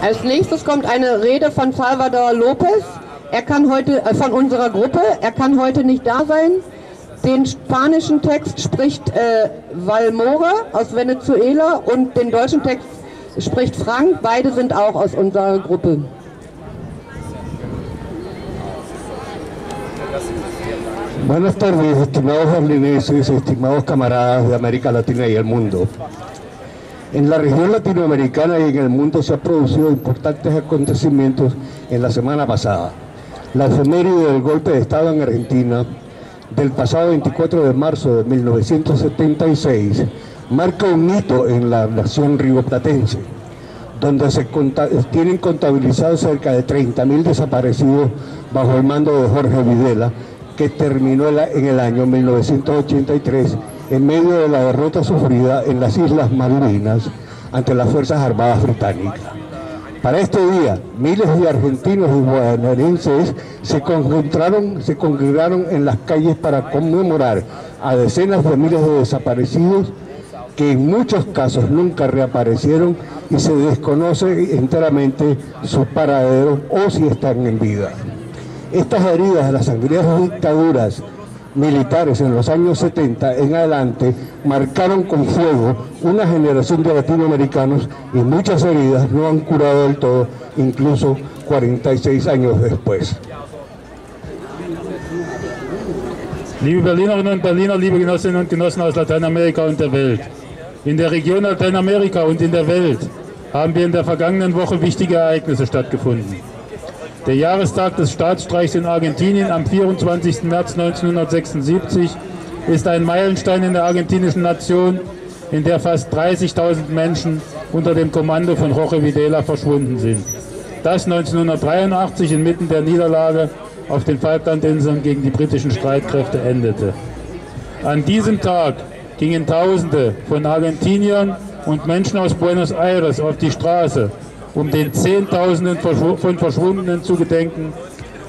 Als nächstes kommt eine Rede von Salvador López. Er kann heute, von unserer Gruppe, er kann heute nicht da sein. Den spanischen Text spricht Valmora aus Venezuela und den deutschen Text spricht Frank. Beide sind auch aus unserer Gruppe. Buenas tardes, estimados berlineses, estimados camaradas de América Latina y el mundo. En la región latinoamericana y en el mundo se han producido importantes acontecimientos en la semana pasada. La efeméride del golpe de Estado en Argentina del pasado 24 de marzo de 1976 marca un hito en la nación riboplatense, donde se tienen contabilizados cerca de 30.000 desaparecidos bajo el mando de Jorge Videla, que terminó en el año 1983 en medio de la derrota sufrida en las Islas Malvinas ante las Fuerzas Armadas británicas. Para este día, miles de argentinos y guayanerenses se congregaron en las calles para conmemorar a decenas de miles de desaparecidos que en muchos casos nunca reaparecieron y se desconoce enteramente sus paraderos o si están en vida. Estas heridas de las sangrientas dictaduras militares en los años 70 en adelante marcaron con fuego una generación de latinoamericanos y muchas heridas no han curado del todo, incluso 46 años después. Liebe Berlinerinnen und Berliner, liebe Genossinnen und Genossen aus Lateinamerika und der Welt. In der Region Lateinamerika und in der Welt haben wir in der vergangenen Woche wichtige Ereignisse stattgefunden. Der Jahrestag des Staatsstreichs in Argentinien am 24. März 1976 ist ein Meilenstein in der argentinischen Nation, in der fast 30.000 Menschen unter dem Kommando von Jorge Videla verschwunden sind. Das 1983 inmitten der Niederlage auf den Falklandinseln gegen die britischen Streitkräfte endete. An diesem Tag gingen Tausende von Argentiniern und Menschen aus Buenos Aires auf die Straße, um den Zehntausenden von Verschwundenen zu gedenken,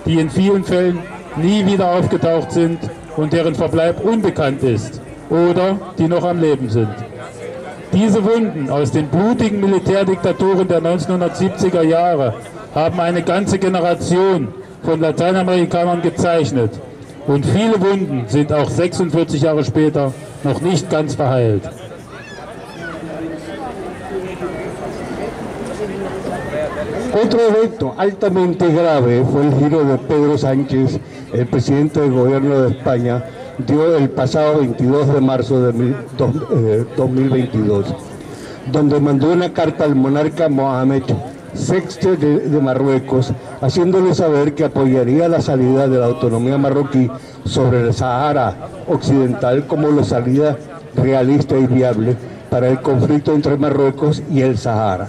die in vielen Fällen nie wieder aufgetaucht sind und deren Verbleib unbekannt ist oder die noch am Leben sind. Diese Wunden aus den blutigen Militärdiktaturen der 1970er Jahre haben eine ganze Generation von Lateinamerikanern gezeichnet und viele Wunden sind auch 46 Jahre später noch nicht ganz verheilt. Otro evento altamente grave fue el giro de Pedro Sánchez, el presidente del gobierno de España, dio el pasado 22 de marzo de 2022, donde mandó una carta al monarca Mohamed VI de Marruecos, haciéndole saber que apoyaría la salida de la autonomía marroquí sobre el Sahara Occidental como la salida realista y viable para el conflicto entre Marruecos y el Sahara.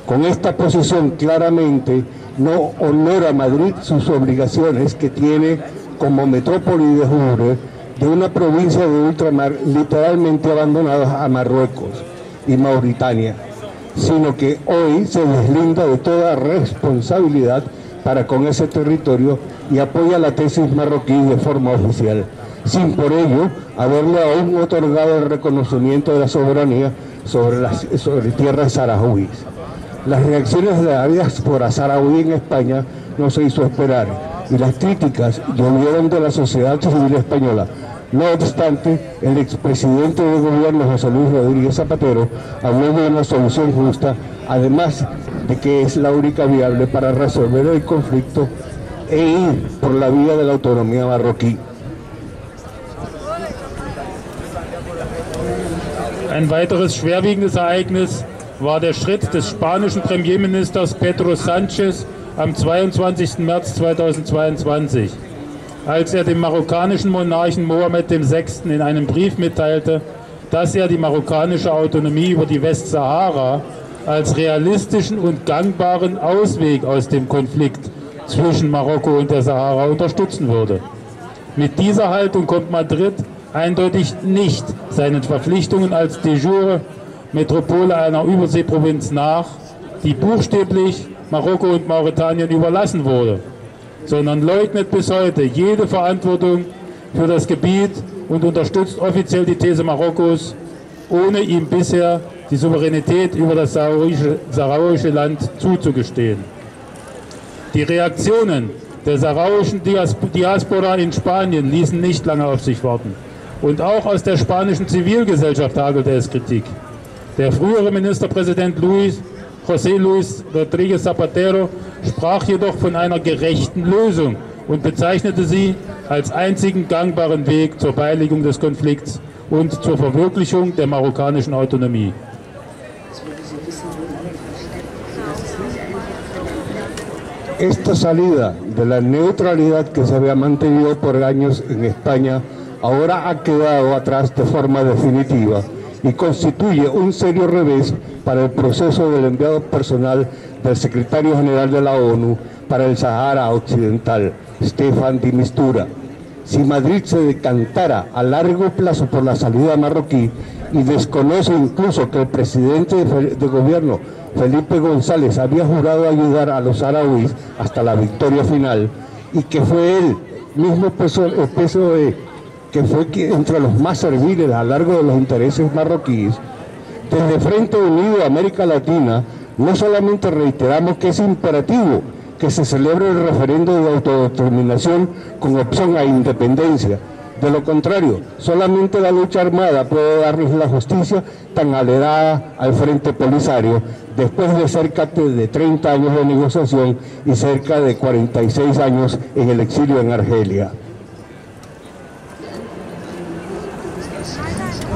Con esta posición claramente no honora Madrid sus obligaciones que tiene como metrópoli de jure de una provincia de ultramar literalmente abandonada a Marruecos y Mauritania, sino que hoy se deslinda de toda responsabilidad para con ese territorio y apoya la tesis marroquí de forma oficial, sin por ello haberle aún otorgado el reconocimiento de la soberanía sobre tierras saharauis. Las reacciones de la diáspora saharaui en España no se hizo esperar y las críticas llovieron de la sociedad civil española. No obstante, el expresidente del gobierno, José Luis Rodríguez Zapatero, habló de una solución justa, además de que es la única viable para resolver el conflicto e ir por la vía de la autonomía marroquí. Ein weiteres schwerwiegendes Ereignis war der Schritt des spanischen Premierministers Pedro Sánchez am 22. März 2022, als er dem marokkanischen Monarchen Mohammed VI. In einem Brief mitteilte, dass er die marokkanische Autonomie über die Westsahara als realistischen und gangbaren Ausweg aus dem Konflikt zwischen Marokko und der Sahara unterstützen würde. Mit dieser Haltung kommt Madrid eindeutig nicht seinen Verpflichtungen als de jure Metropole einer Überseeprovinz nach, die buchstäblich Marokko und Mauretanien überlassen wurde, sondern leugnet bis heute jede Verantwortung für das Gebiet und unterstützt offiziell die These Marokkos, ohne ihm bisher die Souveränität über das saharauische Land zuzugestehen. Die Reaktionen der saharauischen Diaspora in Spanien ließen nicht lange auf sich warten. Und auch aus der spanischen Zivilgesellschaft hagelte es Kritik. Der frühere Ministerpräsident José Luis Rodríguez Zapatero sprach jedoch von einer gerechten Lösung und bezeichnete sie als einzigen gangbaren Weg zur Beilegung des Konflikts und zur Verwirklichung der marokkanischen Autonomie. Esta salida de la neutralidad que se había mantenido por años en España ahora ha quedado atrás de forma definitiva y constituye un serio revés para el proceso del enviado personal del secretario general de la ONU para el Sahara Occidental, Staffan de Mistura. Si Madrid se decantara a largo plazo por la salida marroquí y desconoce incluso que el presidente de gobierno, Felipe González, había jurado ayudar a los saharauis hasta la victoria final y que fue él mismo PSOE, que fue entre los más serviles a lo largo de los intereses marroquíes, desde Frente Unido América Latina no solamente reiteramos que es imperativo que se celebre el referendo de autodeterminación con opción a independencia. De lo contrario, solamente la lucha armada puede darles la justicia tan anhelada al Frente Polisario después de cerca de 30 años de negociación y cerca de 46 años en el exilio en Argelia.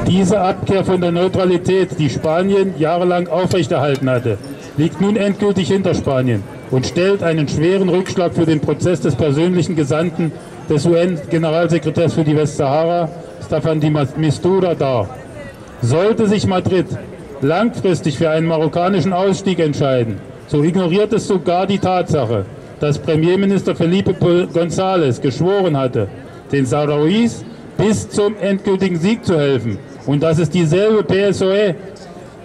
Diese Abkehr von der Neutralität, die Spanien jahrelang aufrechterhalten hatte, liegt nun endgültig hinter Spanien und stellt einen schweren Rückschlag für den Prozess des persönlichen Gesandten des UN-Generalsekretärs für die Westsahara, Staffan de Mistura, dar. Sollte sich Madrid langfristig für einen marokkanischen Ausstieg entscheiden, so ignoriert es sogar die Tatsache, dass Premierminister Felipe González geschworen hatte, den Saharauis bis zum endgültigen Sieg zu helfen. Und dass es dieselbe PSOE,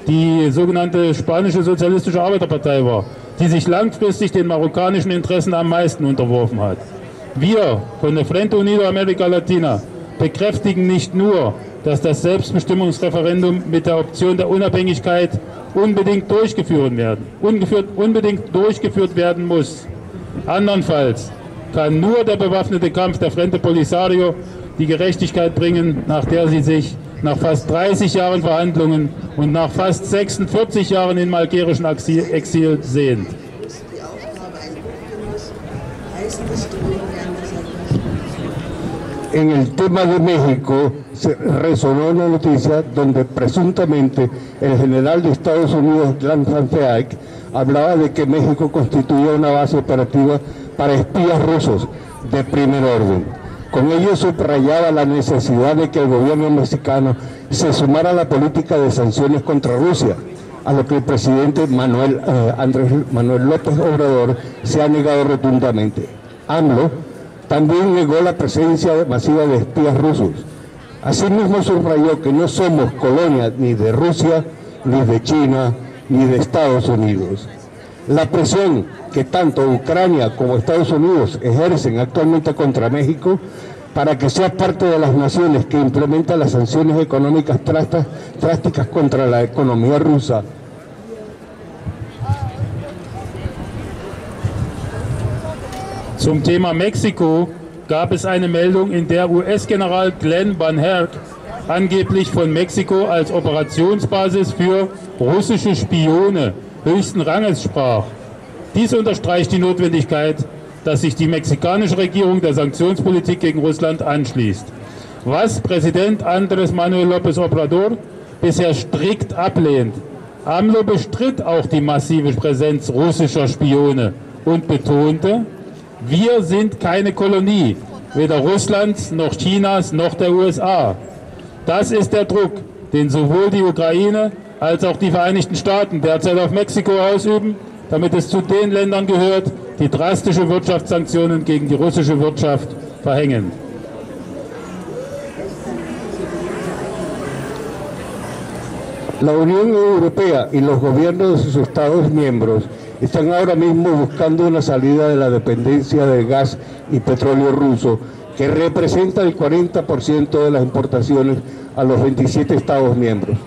die sogenannte Spanische Sozialistische Arbeiterpartei war, die sich langfristig den marokkanischen Interessen am meisten unterworfen hat. Wir von der Frente Unido América Latina bekräftigen nicht nur, dass das Selbstbestimmungsreferendum mit der Option der Unabhängigkeit unbedingt durchgeführt werden muss. Andernfalls kann nur der bewaffnete Kampf der Frente Polisario die Gerechtigkeit bringen, nach der sie sich nach fast 30 Jahren Verhandlungen und nach fast 46 Jahren in algerischen Exil sehnt. En el tema de México se resonó una noticia donde presuntamente el general de Estados Unidos, Glenn Van Fleck, hablaba de que México constituía una base operativa para espías rusos de primer orden. Con ello subrayaba la necesidad de que el gobierno mexicano se sumara a la política de sanciones contra Rusia, a lo que el presidente Andrés Manuel López Obrador se ha negado rotundamente. AMLO también negó la presencia masiva de espías rusos. Asimismo subrayó que no somos colonia ni de Rusia, ni de China, ni de Estados Unidos. La presión que tanto Ucrania como Estados Unidos ejercen actualmente contra México para que sea parte de las naciones que implementan las sanciones económicas drásticas contra la economía rusa. Zum Thema Mexiko gab es eine Meldung, in der US-General Glenn Van Herk angeblich von Mexiko als Operationsbasis für russische Spione höchsten Ranges sprach. Dies unterstreicht die Notwendigkeit, dass sich die mexikanische Regierung der Sanktionspolitik gegen Russland anschließt. Was Präsident Andrés Manuel López Obrador bisher strikt ablehnt. AMLO bestritt auch die massive Präsenz russischer Spione und betonte, wir sind keine Kolonie, weder Russlands, noch Chinas, noch der USA. Das ist der Druck, den sowohl die Ukraine als auch die Vereinigten Staaten derzeit auf Mexiko ausüben, damit es zu den Ländern gehört, die drastische Wirtschaftssanktionen gegen die russische Wirtschaft verhängen. La Unión Europea y los gobiernos de sus Estados miembros están ahora mismo buscando una salida de la dependencia del gas y petróleo ruso, que representa el 40% de las importaciones a los 27 Estados miembros.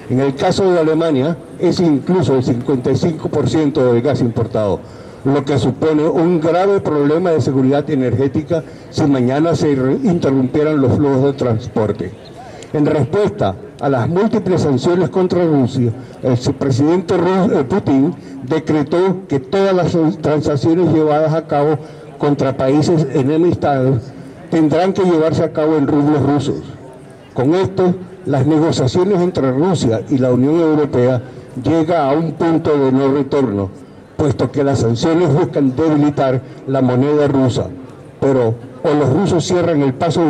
En el caso de Alemania es incluso el 55% del gas importado, lo que supone un grave problema de seguridad energética si mañana se interrumpieran los flujos de transporte. En respuesta a las múltiples sanciones contra Rusia, el presidente Putin decretó que todas las transacciones llevadas a cabo contra países enemistados tendrán que llevarse a cabo en rublos rusos. Con esto, las negociaciones entre Rusia y la Unión Europea llegan a un punto de no retorno, puesto que las sanciones buscan debilitar la moneda rusa. Pero o los rusos cierran el paso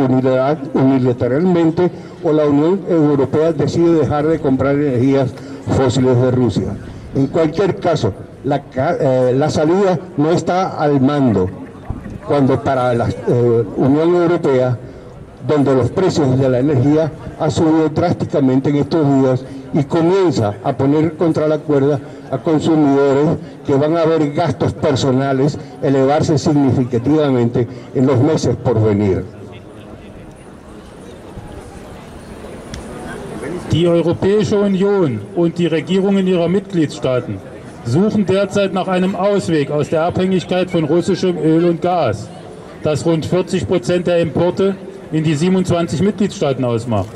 unilateralmente o la Unión Europea decide dejar de comprar energías fósiles de Rusia. En cualquier caso, la salida no está al mando, cuando para la Unión Europea, donde los precios de la energía han subido drásticamente en estos días y comienza a poner contra la cuerda a consumidores que van a ver gastos personales elevarse significativamente en los meses por venir. Die Europäische Union und die Regierungen ihrer Mitgliedstaaten suchen derzeit nach einem Ausweg aus der Abhängigkeit von russischem Öl und Gas, das rund 40% der Importe in die 27 Mitgliedstaaten ausmacht.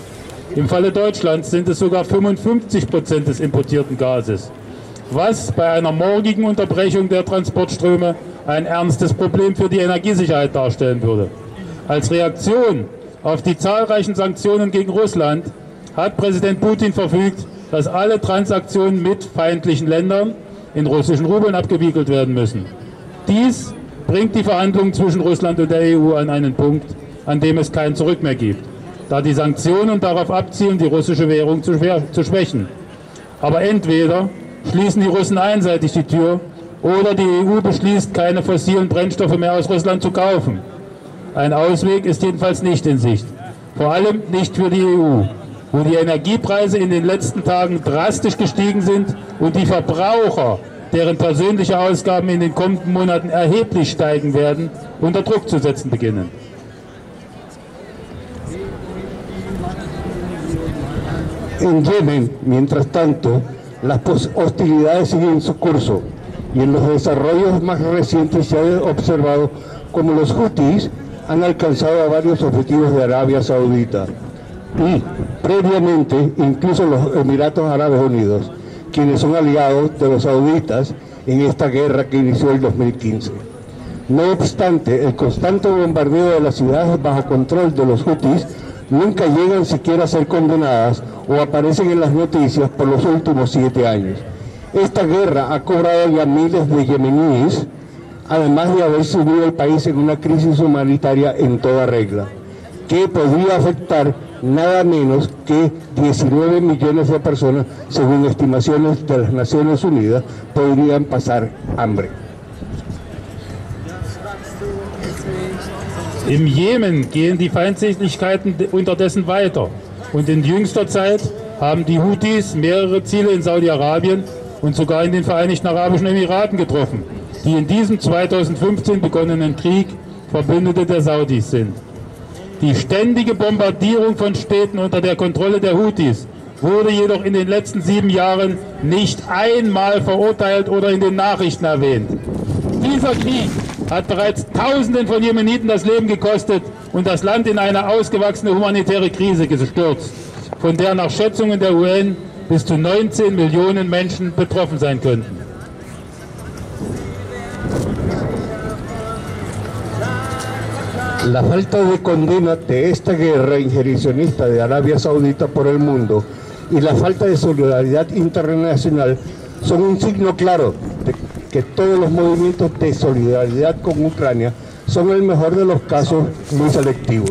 Im Falle Deutschlands sind es sogar 55% des importierten Gases, was bei einer morgigen Unterbrechung der Transportströme ein ernstes Problem für die Energiesicherheit darstellen würde. Als Reaktion auf die zahlreichen Sanktionen gegen Russland hat Präsident Putin verfügt, dass alle Transaktionen mit feindlichen Ländern in russischen Rubeln abgewickelt werden müssen. Dies bringt die Verhandlungen zwischen Russland und der EU an einen Punkt, an dem es kein Zurück mehr gibt, da die Sanktionen darauf abzielen, die russische Währung zu schwächen. Aber entweder schließen die Russen einseitig die Tür oder die EU beschließt, keine fossilen Brennstoffe mehr aus Russland zu kaufen. Ein Ausweg ist jedenfalls nicht in Sicht, vor allem nicht für die EU, wo die Energiepreise in den letzten Tagen drastisch gestiegen sind und die Verbraucher, deren persönliche Ausgaben in den kommenden Monaten erheblich steigen werden, unter Druck zu setzen beginnen. En Yemen, mientras tanto, las hostilidades siguen su curso y en los desarrollos más recientes se ha observado como los Houthis han alcanzado a varios objetivos de Arabia Saudita y previamente incluso los Emiratos Árabes Unidos, quienes son aliados de los sauditas en esta guerra que inició en 2015. No obstante, el constante bombardeo de las ciudades bajo control de los Houthis nunca llegan siquiera a ser condenadas o aparecen en las noticias por los últimos 7 años. Esta guerra ha cobrado ya miles de yemeníes, además de haber sumido el país en una crisis humanitaria en toda regla, que podría afectar nada menos que 19 millones de personas, según estimaciones de las Naciones Unidas, podrían pasar hambre. Im Jemen gehen die Feindseligkeiten unterdessen weiter und in jüngster Zeit haben die Houthis mehrere Ziele in Saudi-Arabien und sogar in den Vereinigten Arabischen Emiraten getroffen, die in diesem 2015 begonnenen Krieg Verbündete der Saudis sind. Die ständige Bombardierung von Städten unter der Kontrolle der Houthis wurde jedoch in den letzten 7 Jahren nicht einmal verurteilt oder in den Nachrichten erwähnt. Dieser Krieg hat bereits Tausenden von Jemeniten das Leben gekostet und das Land in eine ausgewachsene humanitäre Krise gestürzt, von der nach Schätzungen der UN bis zu 19 Millionen Menschen betroffen sein könnten. La falta de condena de esta guerra injerencionista de Arabia Saudita por el mundo y la falta de solidaridad internacional son un signo claro de que todos los movimientos de solidaridad con Ucrania son en el mejor de los casos muy selectivos.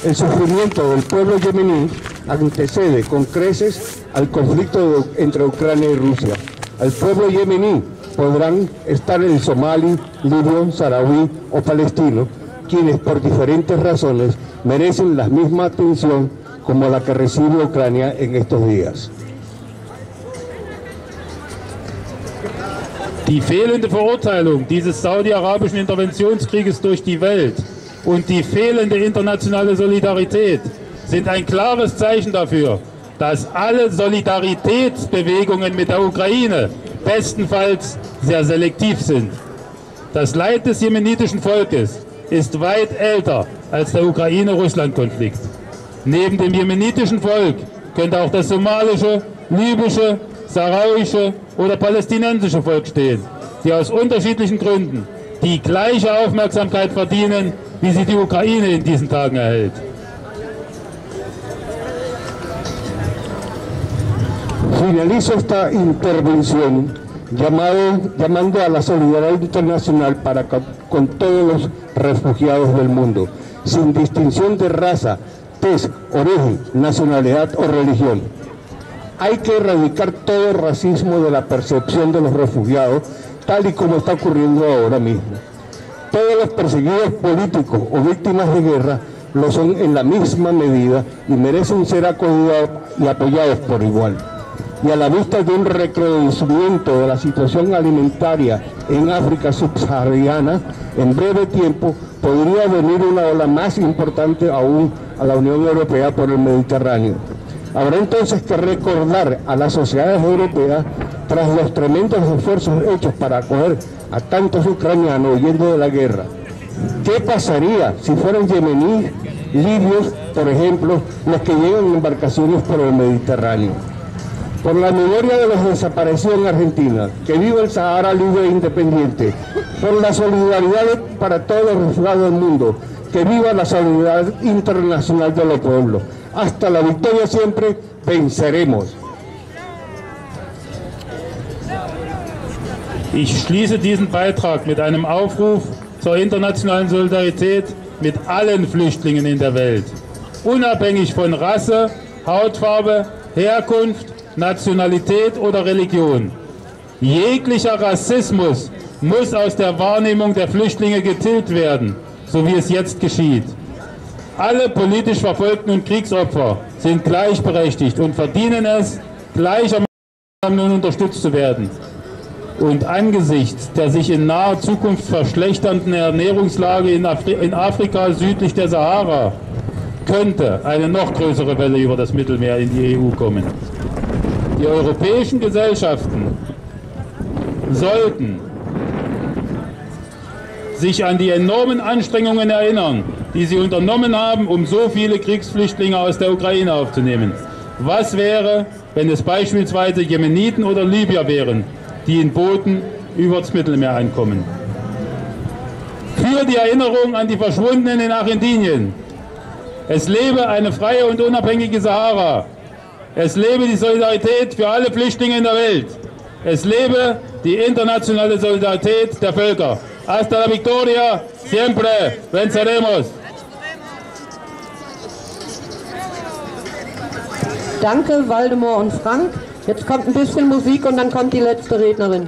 El sufrimiento del pueblo yemení antecede con creces al conflicto entre Ucrania y Rusia. Al pueblo yemení podrán estar el somalí, libio, saharaui o palestino, quienes por diferentes razones merecen la misma atención como la que recibe Ucrania en estos días. Die fehlende Verurteilung dieses saudi-arabischen Interventionskrieges durch die Welt und die fehlende internationale Solidarität sind ein klares Zeichen dafür, dass alle Solidaritätsbewegungen mit der Ukraine bestenfalls sehr selektiv sind. Das Leid des jemenitischen Volkes ist weit älter als der Ukraine-Russland-Konflikt. Neben dem jemenitischen Volk könnte auch das somalische, libysche, sahrawische oder palästinensische Volk stehen, die aus unterschiedlichen Gründen die gleiche Aufmerksamkeit verdienen, wie sie die Ukraine in diesen Tagen erhält. Finalizo esta intervención llamando a la solidaridad internacional con todos los refugiados del mundo, sin distinción de raza, tez, origen, nacionalidad o religión. Hay que erradicar todo racismo de la percepción de los refugiados, tal y como está ocurriendo ahora mismo. Todos los perseguidos políticos o víctimas de guerra lo son en la misma medida y merecen ser acogidos y apoyados por igual. Y a la vista de un recrudecimiento de la situación alimentaria en África subsahariana, en breve tiempo podría venir una ola más importante aún a la Unión Europea por el Mediterráneo. Habrá entonces que recordar a las sociedades europeas, tras los tremendos esfuerzos hechos para acoger a tantos ucranianos huyendo de la guerra, ¿qué pasaría si fueran yemeníes, libios, por ejemplo, los que llegan en embarcaciones por el Mediterráneo? Por la memoria de los desaparecidos en Argentina, que viva el Sahara libre e independiente, por la solidaridad para todos los refugiados del mundo, que viva la solidaridad internacional de los pueblos. Hasta la victoria siempre, venceremos. Ich schließe diesen Beitrag mit einem Aufruf zur internationalen Solidarität mit allen Flüchtlingen in der Welt, unabhängig von Rasse, Hautfarbe, Herkunft, Nationalität oder Religion. Jeglicher Rassismus muss aus der Wahrnehmung der Flüchtlinge getilgt werden, so wie es jetzt geschieht. Alle politisch Verfolgten und Kriegsopfer sind gleichberechtigt und verdienen es, gleichermaßen unterstützt zu werden. Und angesichts der sich in naher Zukunft verschlechternden Ernährungslage in Afrika südlich der Sahara könnte eine noch größere Welle über das Mittelmeer in die EU kommen. Die europäischen Gesellschaften sollten sich an die enormen Anstrengungen erinnern, die sie unternommen haben, um so viele Kriegsflüchtlinge aus der Ukraine aufzunehmen. Was wäre, wenn es beispielsweise Jemeniten oder Libyer wären, die in Booten über das Mittelmeer ankommen? Für die Erinnerung an die Verschwundenen in Argentinien. Es lebe eine freie und unabhängige Sahara. Es lebe die Solidarität für alle Flüchtlinge in der Welt. Es lebe die internationale Solidarität der Völker. Hasta la victoria, siempre venceremos. Danke, Waldemar und Frank. Jetzt kommt ein bisschen Musik und dann kommt die letzte Rednerin.